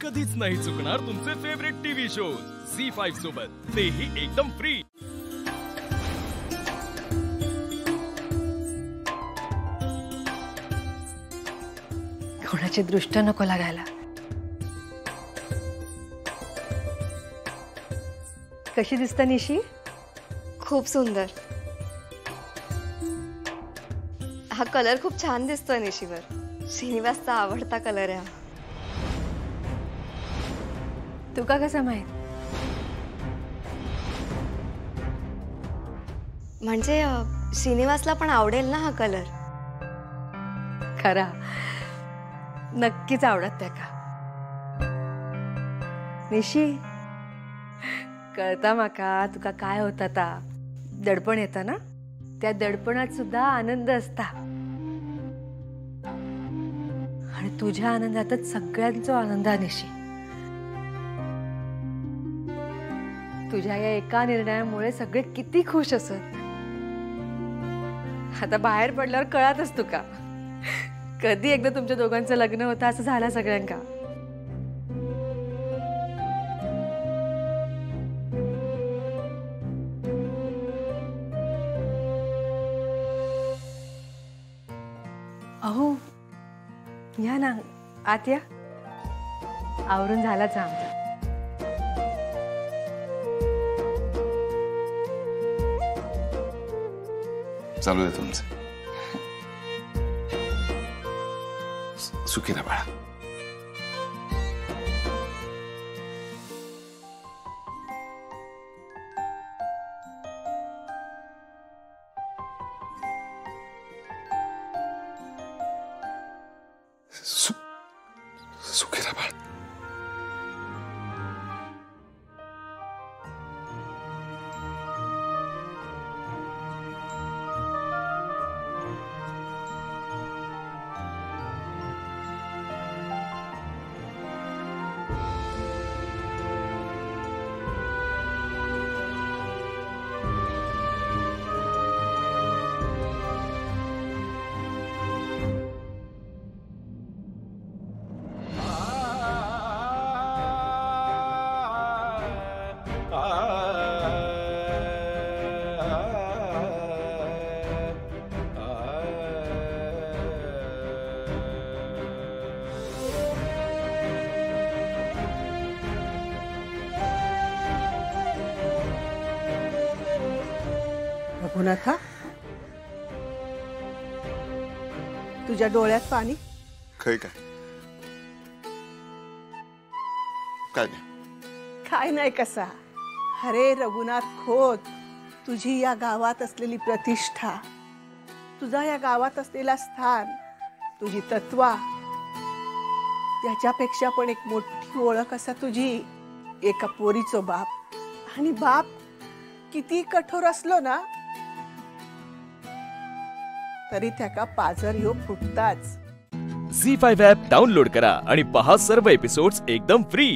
कधीच नाही चुकणार तुमचे फेवरेट टीव्ही शोज झी5 सोबत, तेही एकदम फ्री। कोणाची दृष्ट नको लागायला। कशी दिसते निशी? खूप सुंदर। हा कलर खूप छान दिसतोय निशीवर। श्रीनिवासचा आवडता कलर आहे हा। तुका कसा माहित? म्हणजे श्रीनिवासला पण आवडेल ना हा कलर? खरा नक्कीच आवडत त्याका। निशी कळता माका तुका काय होता ता दडपण येता ना, त्या दडपणात सुद्धा आनंद असता आणि तुझ्या आनंदातच सगळ्यांचा आनंद आहे निशी। तुझ्या या एका निर्णयामुळे सगळे किती खुश असत। आता बाहेर पडल्यावर कळतच तुका कधी एकदा तुमच्या दोघांचं लग्न होतं असं झालं सगळ्यांका। अहो या ना आत या, आवरून झालाच आमचा। चालू आहे तुमचं। सुखी राहा बाळा। सुखी राहा बाळा। रघुनाथा, तुझ्या डोळ्यात पाणी? काय काय काय नाही, काय नाही कसा। अरे रघुनाथ खोत, तुझी या गावात असलेली प्रतिष्ठा, तुझा या गावात असलेला स्थान, तुझी तत्वा, त्याच्यापेक्षा पण एक मोठी ओळख असा तुझी एका पोरीचो बाप। आणि बाप किती कठोर असलो ना तरी त्याका पाजर ह्यो फुटताच। झी5 ॲप डाउनलोड करा आणि पहा सर्व एपिसोड्स एकदम फ्री।